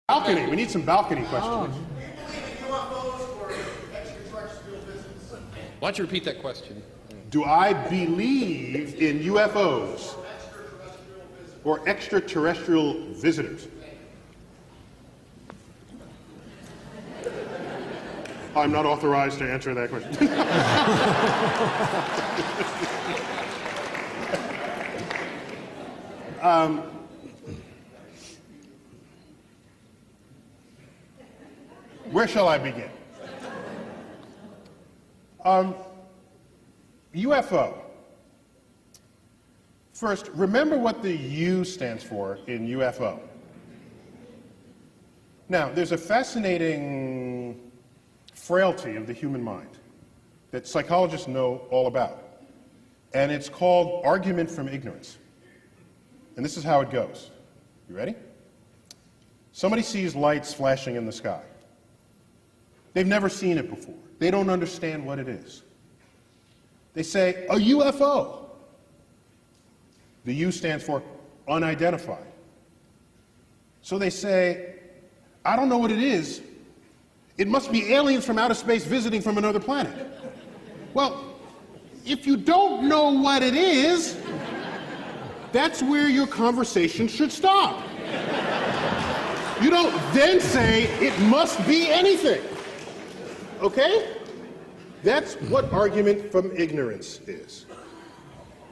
Balcony. We need some balcony questions. Why don't you repeat that question? Do I believe in UFOs or extraterrestrial visitors? I'm not authorized to answer that question. Where shall I begin? UFO. First, remember what the U stands for in UFO. Now, there's a fascinating frailty of the human mind that psychologists know all about, and it's called argument from ignorance. And this is how it goes. You ready? Somebody sees lights flashing in the sky. They've never seen it before. They don't understand what it is. They say, a UFO. The U stands for unidentified. So they say, I don't know what it is. It must be aliens from outer space visiting from another planet. Well, if you don't know what it is, that's where your conversation should stop. You don't then say, it must be anything. Okay? That's what argument from ignorance is.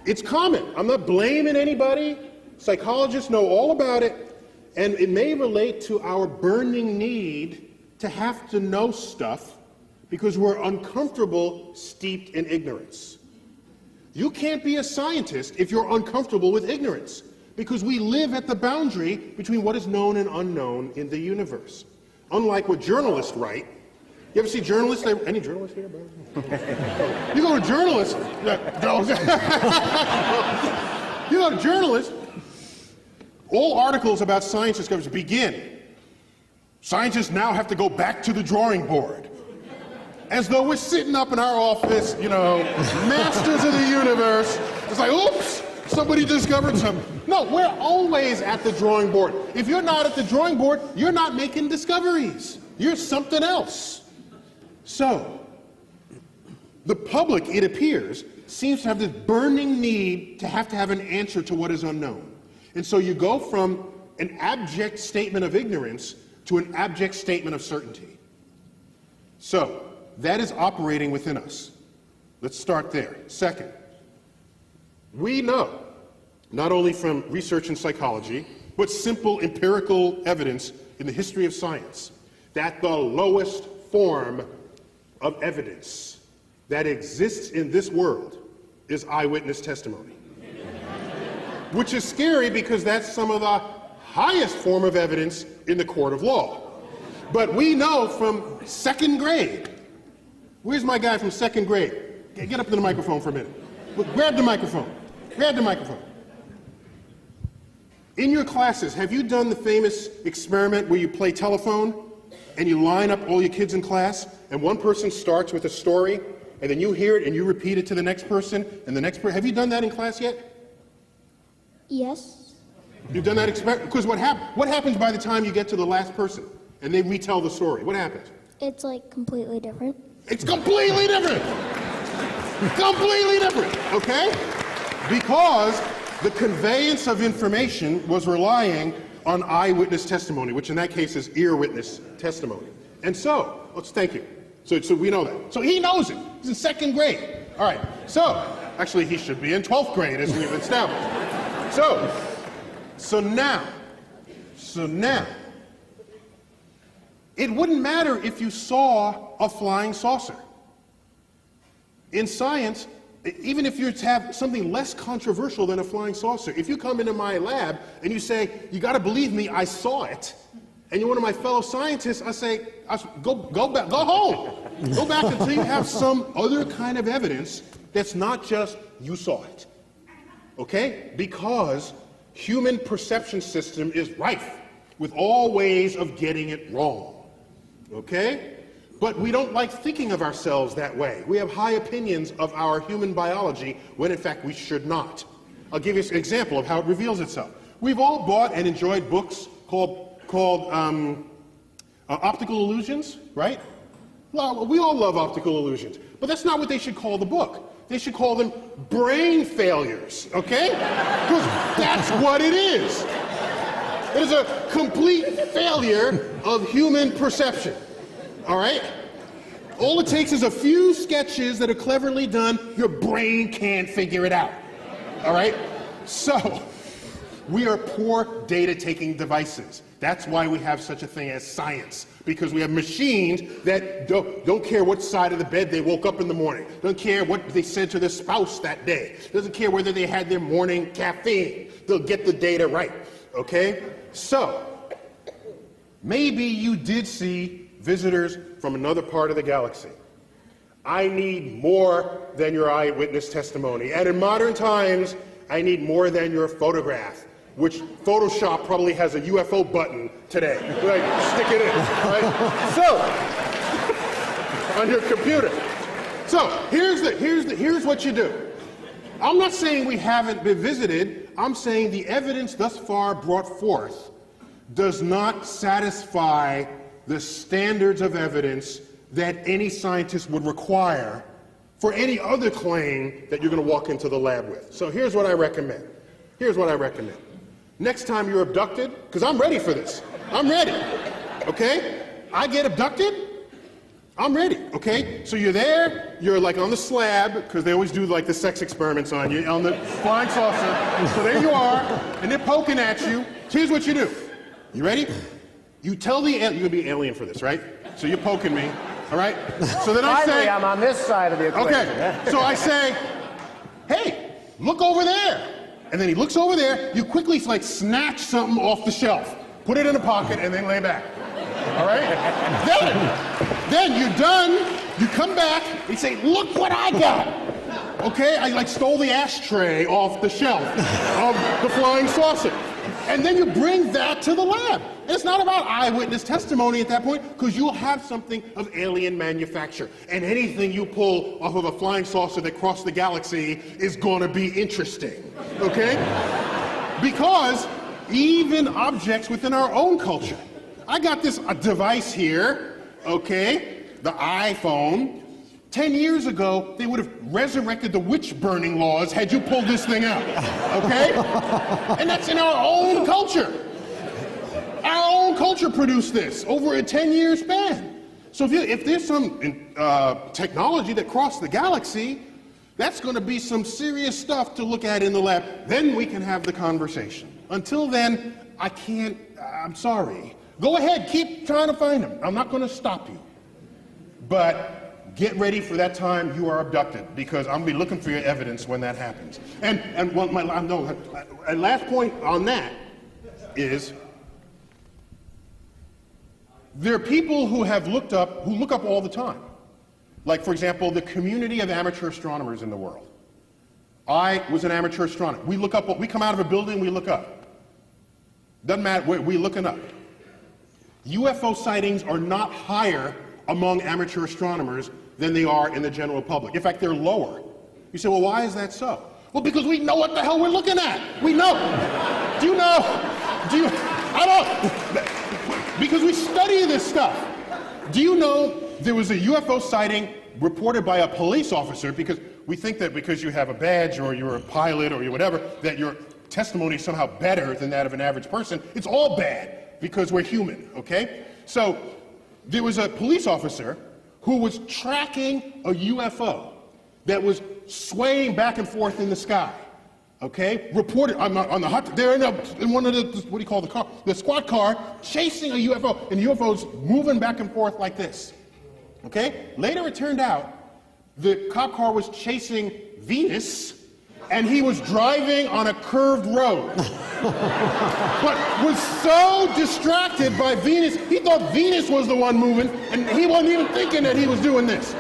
It's common. I'm not blaming anybody. Psychologists know all about it, and it may relate to our burning need to have to know stuff because we're uncomfortable steeped in ignorance. You can't be a scientist if you're uncomfortable with ignorance, because we live at the boundary between what is known and unknown in the universe. Unlike what journalists write. You ever see journalists? Any journalists here? You go to journalists. You go to journalists. All articles about science discoveries begin. Scientists now have to go back to the drawing board. As though we're sitting up in our office, you know, masters of the universe. It's like, oops, somebody discovered something. No, we're always at the drawing board. If you're not at the drawing board, you're not making discoveries. You're something else. So, the public, it appears, seems to have this burning need to have an answer to what is unknown. And so you go from an abject statement of ignorance to an abject statement of certainty. So, that is operating within us. Let's start there. Second, we know, not only from research in psychology, but simple empirical evidence in the history of science, that the lowest form of evidence that exists in this world is eyewitness testimony. Which is scary because that's some of the highest form of evidence in the court of law. But we know from second grade. Where's my guy from second grade? Get up to the microphone for a minute. Grab the microphone. Grab the microphone. In your classes, have you done the famous experiment where you play telephone and you line up all your kids in class and one person starts with a story and then you hear it and you repeat it to the next person and the next person? Have you done that in class yet? Yes. You've done that experiment? Because what happens by the time you get to the last person and they retell the story? What happens? It's like completely different. It's completely different. Completely different, okay? Because the conveyance of information was relying on eyewitness testimony, which in that case is ear witness testimony. And so, thank you. So we know that. So he knows it. He's in second grade. All right. So, actually he should be in 12th grade as we've established. So now, it wouldn't matter if you saw a flying saucer. In science, even if you have something less controversial than a flying saucer, if you come into my lab and you say, you got to believe me, I saw it, and you're one of my fellow scientists, I say, go back, go home. Go back until you have some other kind of evidence that's not just you saw it. Okay? Because human perception system is rife with all ways of getting it wrong. Okay? But we don't like thinking of ourselves that way. We have high opinions of our human biology when in fact we should not. I'll give you an example of how it reveals itself. We've all bought and enjoyed books called called optical illusions, right? Well, we all love optical illusions, but that's not what they should call the book. They should call them brain failures, okay? Because that's what it is. It is a complete failure of human perception, all right? All it takes is a few sketches that are cleverly done. Your brain can't figure it out, all right? So, we are poor data-taking devices. That's why we have such a thing as science, because we have machines that don't care what side of the bed they woke up in the morning, don't care what they said to their spouse that day, doesn't care whether they had their morning caffeine. They'll get the data right, okay? So, maybe you did see visitors from another part of the galaxy. I need more than your eyewitness testimony. And in modern times, I need more than your photograph, which Photoshop probably has a UFO button today. Like, stick it in, right? So, on your computer. So, here's what you do. I'm not saying we haven't been visited. I'm saying the evidence thus far brought forth does not satisfy the standards of evidence that any scientist would require for any other claim that you're going to walk into the lab with. So here's what I recommend. Here's what I recommend. Next time you're abducted, because I'm ready for this. I'm ready, okay? I get abducted, I'm ready, okay? So you're there, you're like on the slab, because they always do like the sex experiments on you, on the flying saucer. So there you are, and they're poking at you. Here's what you do. You ready? You tell the alien, you're gonna be an alien for this, right? So you're poking me, all right? So then I say, I'm on this side of the equation. okay, so I say, hey, look over there. And then he looks over there, you quickly like snatch something off the shelf, put it in a pocket, and then lay back. All right? Then you're done, you come back, and say, look what I got. Okay, I like stole the ashtray off the shelf of the flying saucer. And then you bring that to the lab. And it's not about eyewitness testimony at that point, because you'll have something of alien manufacture. And anything you pull off of a flying saucer that crossed the galaxy is going to be interesting, okay? Because even objects within our own culture. I got this device here, okay, the iPhone. 10 years ago, they would have resurrected the witch-burning laws had you pulled this thing out, okay? And that's in our own culture. Our own culture produced this over a 10-year span. So if there's some technology that crossed the galaxy, that's going to be some serious stuff to look at in the lab. Then we can have the conversation. Until then, I can't, I'm sorry. Go ahead, keep trying to find them. I'm not going to stop you. But get ready for that time you are abducted, because I'm going to be looking for your evidence when that happens. And my last point on that is, there are people who look up all the time. Like, for example, the community of amateur astronomers in the world. I was an amateur astronomer. We look up, we come out of a building, we look up. Doesn't matter, we're looking up. UFO sightings are not higher among amateur astronomers than they are in the general public. In fact, they're lower. You say, well, why is that so? Well, because we know what the hell we're looking at. We know. Do you know? I don't. Because we study this stuff. Do you know there was a UFO sighting reported by a police officer, because we think that because you have a badge or you're a pilot or you're whatever, that your testimony is somehow better than that of an average person. It's all bad, because we're human, okay? So there was a police officer who was tracking a UFO that was swaying back and forth in the sky, okay? Reported on the hot, they're in one of the, what do you call the car? The squad car, chasing a UFO, and the UFO's moving back and forth like this, okay? Later it turned out the cop car was chasing Venus, and he was driving on a curved road. But was so distracted by Venus, he thought Venus was the one moving, and he wasn't even thinking that he was doing this.